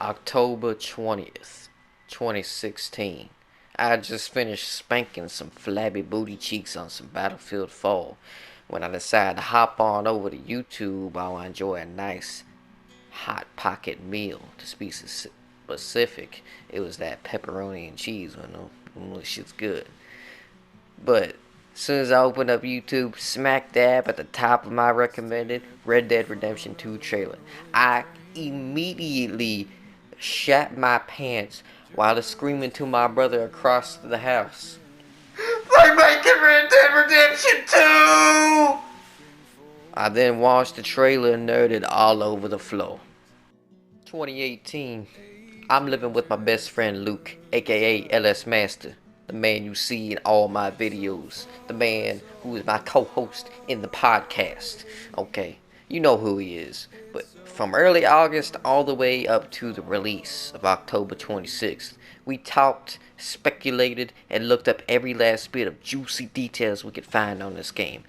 October 20th, 2016. I just finished spanking some flabby booty cheeks on some Battlefield 4 when I decided to hop on over to YouTube while I enjoy a nice hot pocket meal. To be specific, it was that pepperoni and cheese one. This shit's good. But as soon as I opened up YouTube, smack dab at the top of my recommended Red Dead Redemption 2 trailer, I immediately shat my pants while screaming to my brother across the house, "They're making Red Dead Redemption 2!" I then watched the trailer and nerded all over the floor. 2018. I'm living with my best friend Luke, aka LS Master, the man you see in all my videos, the man who is my co-host in the podcast. Okay, you know who he is. But from early August all the way up to the release of October 26th, we talked, speculated, and looked up every last bit of juicy details we could find on this game.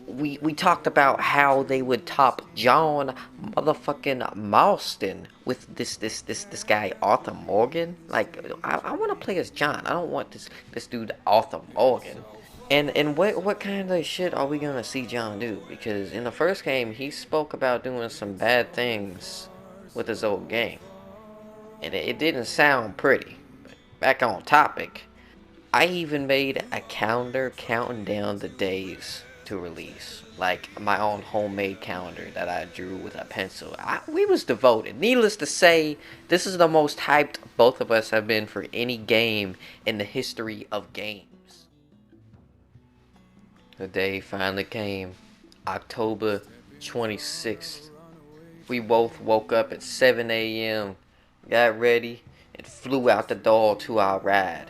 We talked about how they would top John motherfucking Marston with this guy Arthur Morgan. Like I want to play as John. I don't want this dude Arthur Morgan. And what kind of shit are we gonna see John do? Because in the first game he spoke about doing some bad things with his old game, and it didn't sound pretty. But back on topic, I even made a calendar counting down the days to release, like my own homemade calendar that I drew with a pencil. We was devoted. Needless to say, this is the most hyped both of us have been for any game in the history of games. The day finally came, October 26th. We both woke up at 7 a.m., got ready, and flew out the door to our ride.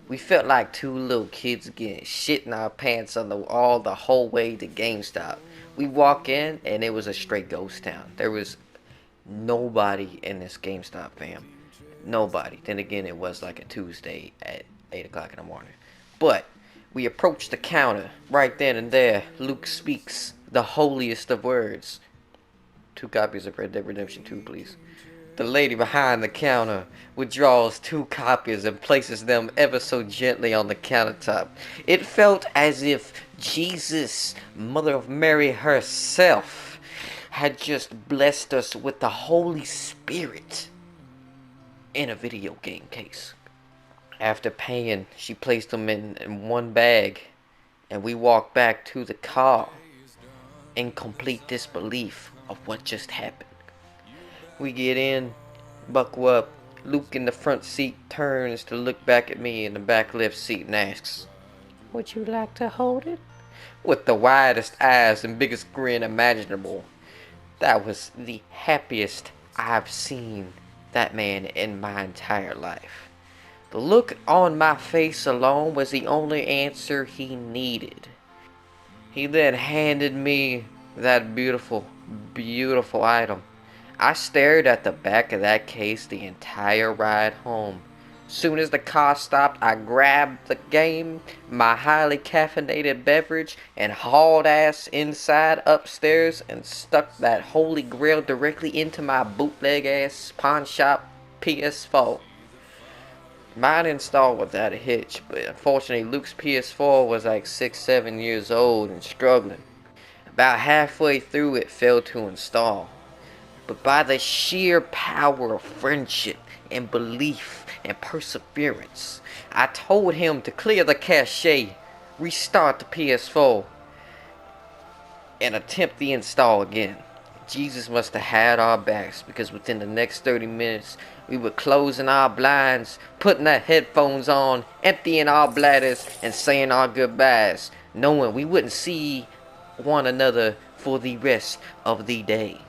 We felt like two little kids getting shit in our pants on the whole way to GameStop. We walk in and it was a straight ghost town. There was nobody in this GameStop, fam. Nobody. Then again, it was like a Tuesday at 8 o'clock in the morning. But we approached the counter right then and there. Luke speaks the holiest of words. 2 copies of Red Dead Redemption 2, please. The lady behind the counter withdraws 2 copies and places them ever so gently on the countertop. It felt as if Jesus, Mother of Mary herself, had just blessed us with the Holy Spirit in a video game case. After paying, she placed them in one bag, and we walked back to the car in complete disbelief of what just happened. We get in, buckle up. Luke in the front seat turns to look back at me in the back left seat and asks, "Would you like to hold it?" With the widest eyes and biggest grin imaginable. That was the happiest I've seen that man in my entire life. The look on my face alone was the only answer he needed. He then handed me that beautiful, beautiful item. I stared at the back of that case the entire ride home. Soon as the car stopped, I grabbed the game, my highly caffeinated beverage, and hauled ass inside upstairs and stuck that holy grail directly into my bootleg ass pawn shop PS4. Mine installed without a hitch, but unfortunately Luke's PS4 was like 6-7 years old and struggling. About halfway through it failed to install. But by the sheer power of friendship and belief and perseverance, I told him to clear the cache, restart the PS4, and attempt the install again. Jesus must have had our backs, because within the next 30 minutes, we were closing our blinds, putting our headphones on, emptying our bladders, and saying our goodbyes, knowing we wouldn't see one another for the rest of the day.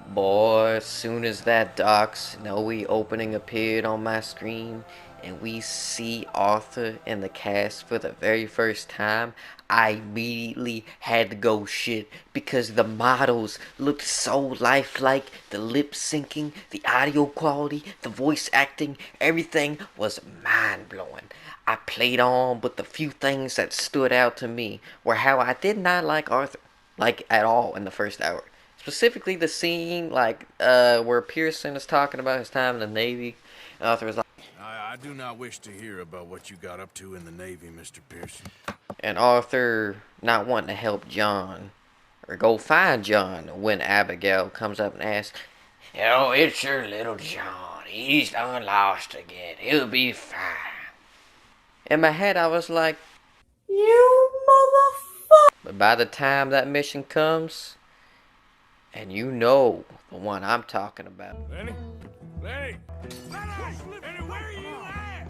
Boy, as soon as that dark, snowy opening appeared on my screen and we see Arthur and the cast for the very first time, I immediately had to go shit, because the models looked so lifelike. The lip syncing, the audio quality, the voice acting, everything was mind blowing. I played on, but the few things that stood out to me were how I did not like Arthur, like at all, in the first hour. Specifically the scene like where Pearson is talking about his time in the Navy. And Arthur was like, I do not wish to hear about what you got up to in the Navy, Mr. Pearson. and Arthur not wanting to help John or go find John when Abigail comes up and asks, "Oh, it's your little John. He's done lost again. He'll be fine." In my head, I was like, You motherfucker! but by the time that mission comes, and you know the one I'm talking about. Lenny? Lenny! Lenny, where are you at?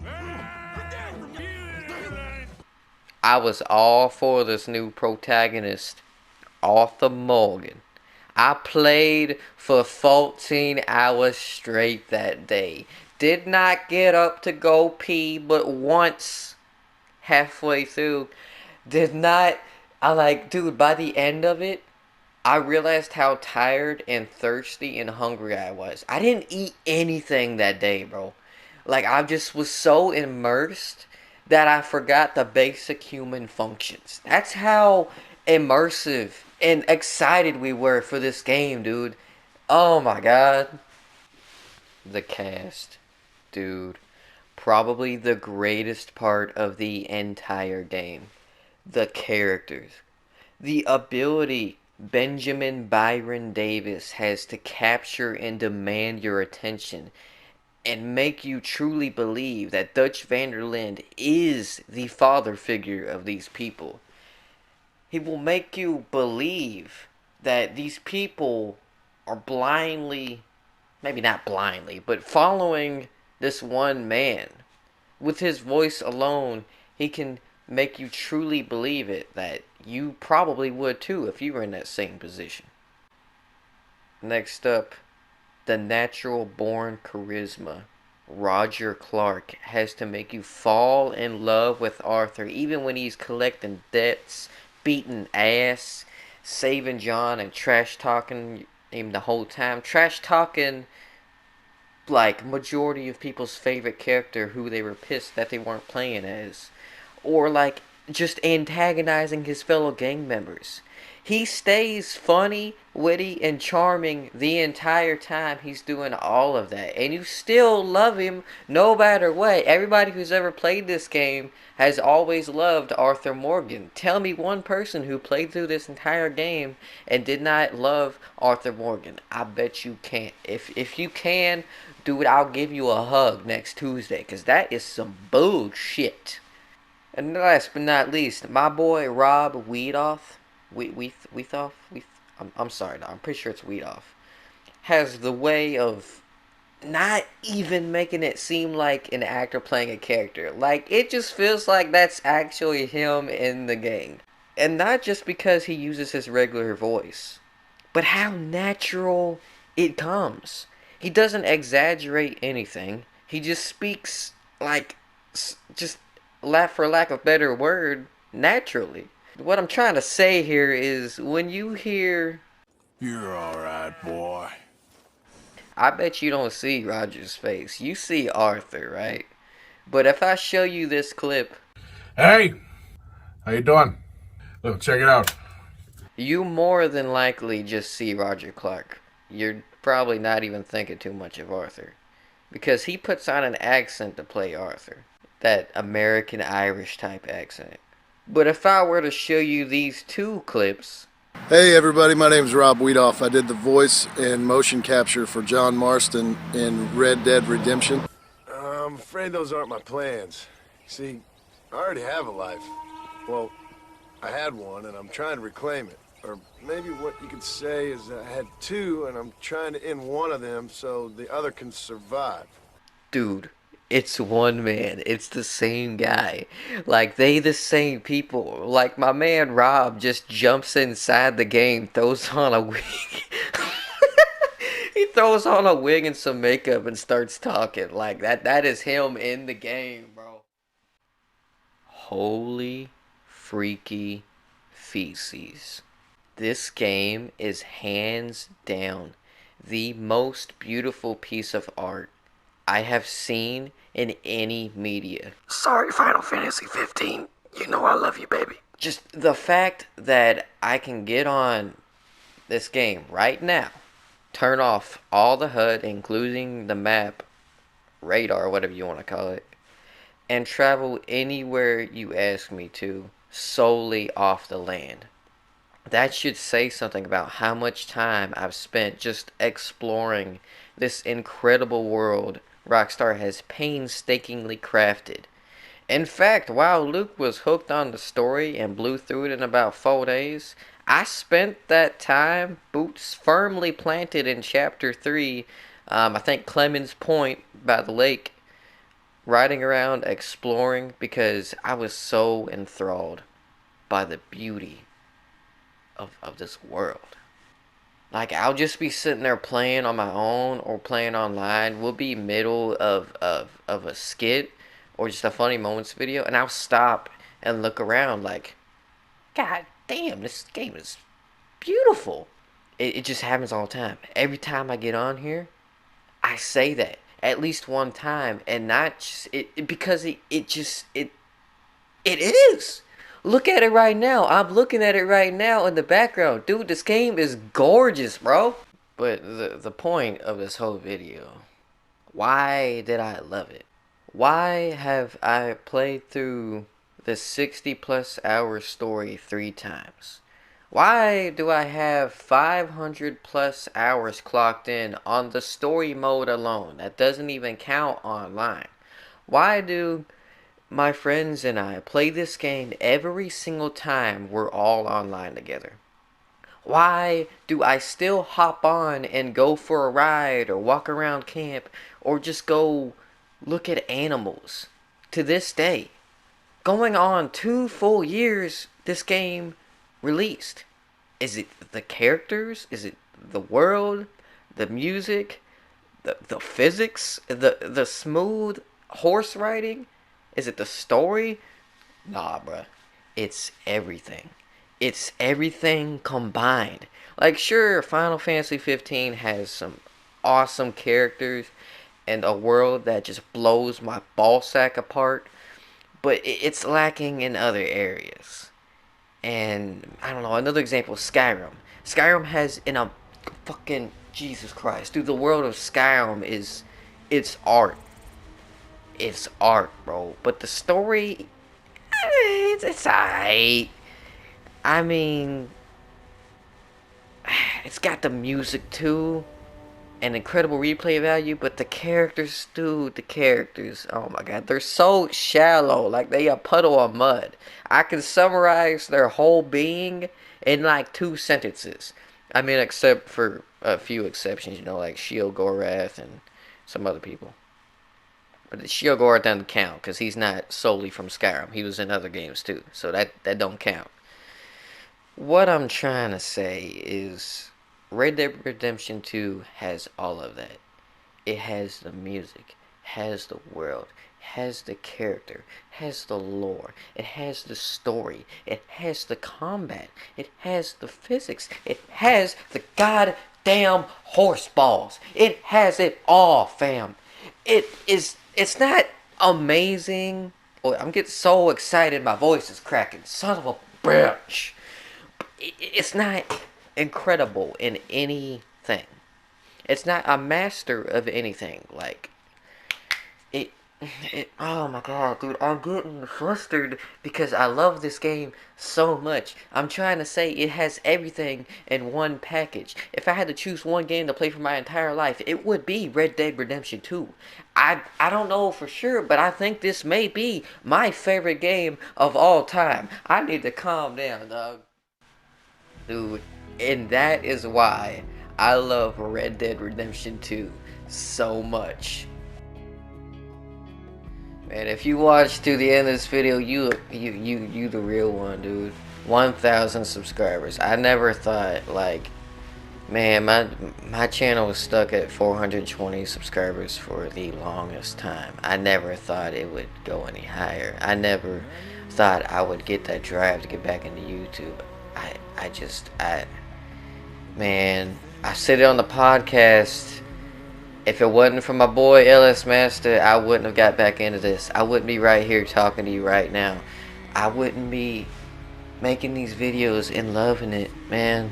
I was all for this new protagonist, Arthur Morgan. I played for 14 hours straight that day. Did not get up to go pee but once halfway through. Did not. I like, dude, by the end of it, I realized how tired and thirsty and hungry I was. I didn't eat anything that day, bro. Like, I just was so immersed that I forgot the basic human functions. That's how immersive and excited we were for this game, dude. Oh my god. The cast, dude. Probably the greatest part of the entire game. The characters. The ability Benjamin Byron Davis has to capture and demand your attention and make you truly believe that Dutch van der Linde is the father figure of these people. He will make you believe that these people are blindly, maybe not blindly, but following this one man. With his voice alone, he can make you truly believe it, that you probably would too if you were in that same position. Next up, the natural born charisma. Roger Clark has to make you fall in love with Arthur even when he's collecting debts, beating ass, saving John, and trash talking him the whole time. Trash talking like majority of people's favorite character who they were pissed that they weren't playing as. Or like just antagonizing his fellow gang members. He stays funny, witty, and charming the entire time he's doing all of that. And you still love him no matter what. Everybody who's ever played this game has always loved Arthur Morgan. Tell me one person who played through this entire game and did not love Arthur Morgan. I bet you can't. If you can, dude, I'll give you a hug next Tuesday. Because that is some bullshit. And last but not least, my boy Rob Weedoff, I'm sorry, no, I'm pretty sure it's Weedoff, has the way of not even making it seem like an actor playing a character. Like, it just feels like that's actually him in the game. And not just because he uses his regular voice, but how natural it comes. He doesn't exaggerate anything. He just speaks like, just for lack of a better word, naturally. What I'm trying to say here is when you hear, You're alright, boy. I bet you don't see Roger's face. You see Arthur, right? But if I show you this clip, Hey! How you doing? Look, check it out. you more than likely just see Roger Clark. You're probably not even thinking too much of Arthur. Because he puts on an accent to play Arthur. That American Irish type accent. But if I were to show you these two clips, Hey everybody, my name is Rob Weedoff. I did the voice and motion capture for John Marston in Red Dead Redemption. I'm afraid those aren't my plans. See, I already have a life. Well, I had one and I'm trying to reclaim it. Or maybe what you could say is I had two and I'm trying to end one of them so the other can survive. dude, it's one man. It's the same guy. Like, they the same people. Like, my man Rob just jumps inside the game, throws on a wig. He throws on a wig and some makeup and starts talking. Like, that is him in the game, bro. Holy freaky feces. This game is hands down the most beautiful piece of art I have seen in any media. Sorry, Final Fantasy 15. You know I love you, baby. Just the fact that I can get on this game right now, turn off all the HUD, including the map, radar, whatever you want to call it, and travel anywhere you ask me to, solely off the land. That should say something about how much time I've spent just exploring this incredible world Rockstar has painstakingly crafted. In fact, while Luke was hooked on the story and blew through it in about 4 days, I spent that time boots firmly planted in Chapter 3, I think Clemens Point by the lake, riding around exploring because I was so enthralled by the beauty of this world. Like, I'll just be sitting there playing on my own or playing online. We'll be middle of a skit or just a funny moments video, and I'll stop and look around like, God damn, this game is beautiful. It just happens all the time. Every time I get on here, I say that at least one time, and not just because it is. Look at it right now. I'm looking at it right now in the background. Dude, this game is gorgeous, bro. But the point of this whole video, why did I love it? Why have I played through the 60 plus hour story 3 times? Why do I have 500 plus hours clocked in on the story mode alone? That doesn't even count online. Why do my friends and I play this game every single time we're all online together? Why do I still hop on and go for a ride or walk around camp or just go look at animals to this day? Going on 2 full years this game released. Is it the characters? Is it the world? The music? The physics? The smooth horse riding? Is it the story? Nah, bruh. It's everything. It's everything combined. Like, sure, Final Fantasy 15 has some awesome characters and a world that just blows my ballsack apart, but it's lacking in other areas. And, I don't know, another example is Skyrim. Skyrim has, fucking, Jesus Christ, dude, the world of Skyrim it's art. It's art, bro. But the story, it's alright. I mean, it's got the music too, and incredible replay value, but the characters, dude, the characters, oh my god, they're so shallow, like they a puddle of mud. I can summarize their whole being in like 2 sentences. I mean, except for a few exceptions, like Sheogorath and some other people. But Sheogorath doesn't count, because he's not solely from Skyrim. He was in other games too, so that don't count. What I'm trying to say is Red Dead Redemption 2 has all of that. It has the music, has the world, has the character, has the lore, it has the story, it has the combat, it has the physics, it has the goddamn horse balls. It has it all, fam. It's not amazing. Oh, I'm getting so excited, my voice is cracking. Son of a bitch. It's not incredible in anything. It's not a master of anything. Like, oh my god, dude, I'm getting flustered because I love this game so much. I'm trying to say it has everything in one package. If I had to choose one game to play for my entire life, it would be Red Dead Redemption 2. I don't know for sure, but I think this may be my favorite game of all time. I need to calm down, dog. Dude, and that is why I love Red Dead Redemption 2 so much. Man, if you watch to the end of this video, you the real one, dude. 1,000 subscribers. I never thought, like, man, my channel was stuck at 420 subscribers for the longest time. I never thought it would go any higher. I never thought I would get that drive to get back into YouTube. Man, I said it on the podcast. If it wasn't for my boy LS Master, I wouldn't have got back into this. I wouldn't be right here talking to you right now. I wouldn't be making these videos and loving it, man.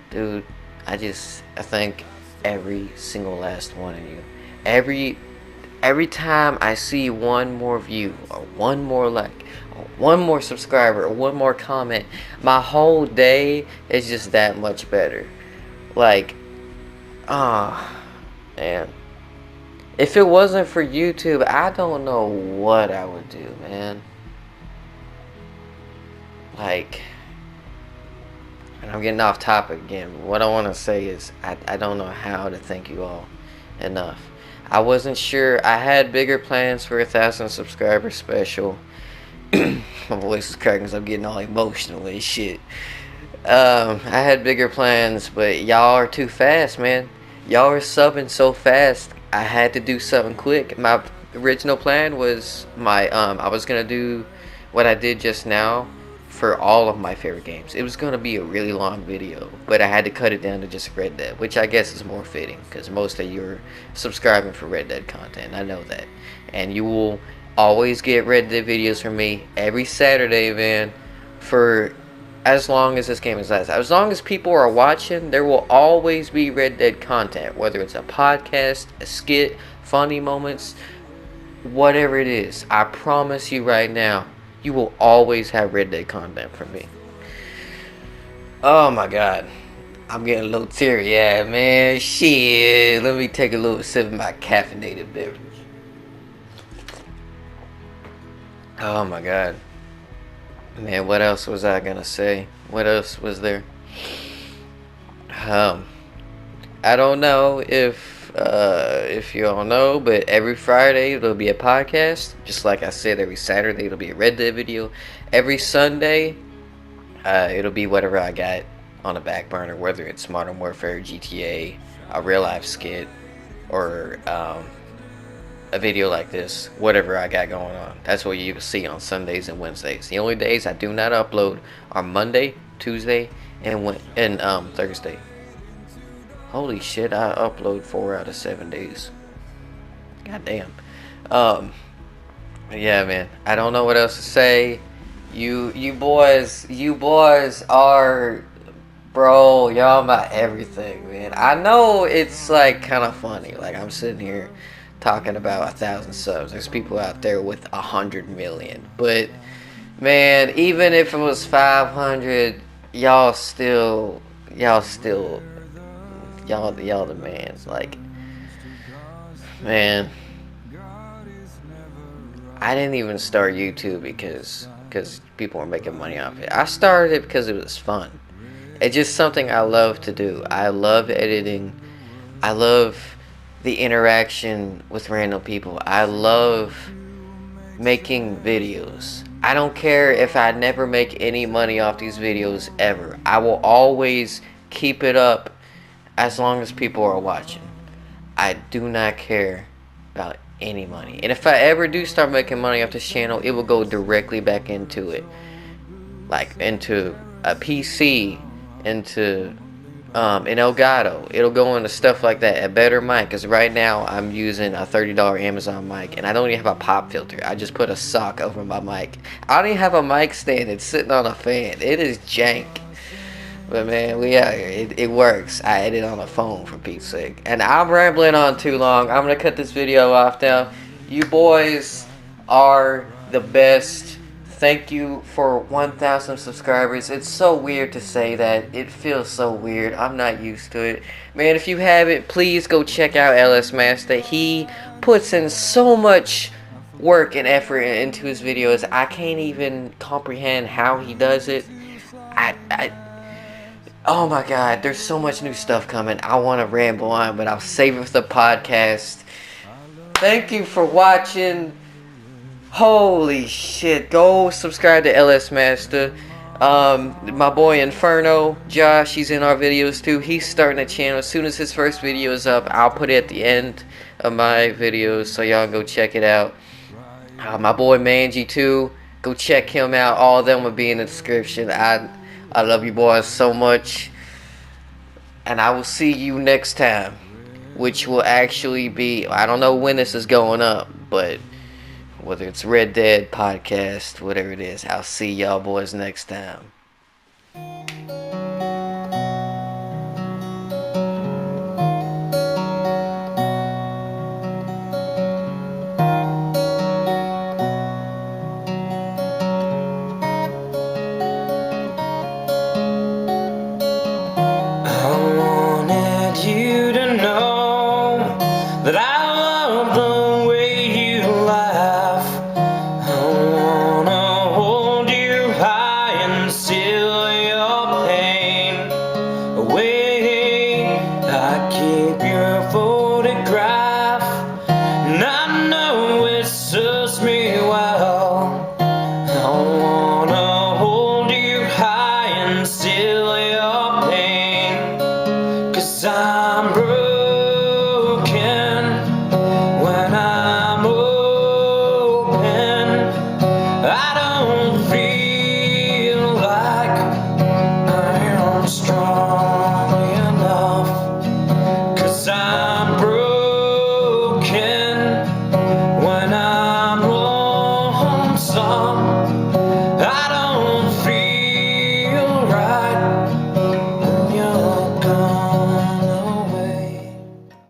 dude, I thank every single last one of you. Every time I see one more view or one more like or one more subscriber or one more comment, my whole day is just that much better. Like, man. If it wasn't for YouTube, I don't know what I would do, man. Like, and I'm getting off topic again. What I want to say is I don't know how to thank you all enough. I wasn't sure. I had bigger plans for 1,000 subscriber special. My voice is cracking because I'm getting all emotional and shit. I had bigger plans, but y'all are too fast, man. Y'all are subbing so fast. I had to do something quick. My original plan was I was gonna do what I did just now for all of my favorite games. It was gonna be a really long video, but I had to cut it down to just Red Dead, which I guess is more fitting because most of you are subscribing for Red Dead content. I know that, and you will always get Red Dead videos from me every Saturday, man, for as long as this game is last. As long as people are watching, there will always be Red Dead content, whether it's a podcast, a skit, funny moments, whatever it is. I promise you right now, you will always have Red Dead content from me. Oh my god, I'm getting a little teary-eyed, man. Shit, let me take a little sip of my caffeinated beverage. Oh my god. Man, what else was I gonna say? What else was there? I don't know if you all know, but every Friday it'll be a podcast. Just like I said, every Saturday it'll be a Red Dead video. Every Sunday, it'll be whatever I got on the back burner, whether it's Modern Warfare, GTA, a real life skit, or a video like this, whatever I got going on. That's what you will see on Sundays and Wednesdays. The only days I do not upload are Monday, Tuesday, and Thursday. Holy shit, I upload 4 out of 7 days. God damn. Yeah, man. I don't know what else to say. You boys are, bro, y'all my everything, man. I know it's like kind of funny. Like, I'm sitting here talking about 1,000 subs. There's people out there with 100 million. But man, even if it was 500, y'all the man. Like, man, I didn't even start YouTube because people were making money off it. I started it because it was fun. It's just something I love to do. I love editing. I love the interaction with random people. I love making videos. I don't care if I never make any money off these videos ever. I will always keep it up as long as people are watching. I do not care about any money. And if I ever do start making money off this channel, it will go directly back into it. Like into a PC, into an Elgato. It'll go into stuff like that. A better mic, because right now I'm using a $30 Amazon mic and I don't even have a pop filter. I just put a sock over my mic. I don't even have a mic stand. It's sitting on a fan. It is jank. But man, we out here. It works. I edit on a phone, for Pete's sake. And I'm rambling on too long. I'm gonna cut this video off now. You boys are the best. Thank you for 1,000 subscribers. It's so weird to say that. It feels so weird. I'm not used to it. Man, if you haven't, please go check out LS Master. He puts in so much work and effort into his videos. I can't even comprehend how he does it. Oh my god, there's so much new stuff coming. I want to ramble on, but I'll save it for the podcast. Thank you for watching. Holy shit, go subscribe to LS Master. My boy Inferno, Josh, he's in our videos too. He's starting a channel. As soon as his first video is up, I'll put it at the end of my videos, so y'all go check it out. My boy Manji too, go check him out. All of them will be in the description. I love you boys so much, and I will see you next time, which will actually be, I don't know when this is going up, but whether it's Red Dead podcast, whatever it is, I'll see y'all boys next time. keep your photograph, and I know it serves me well. I wanna hold you high and steal your pain, 'cause I'm broken when I'm open. I don't feel like I'm strong enough, 'cause I'm broken when I'm lonesome.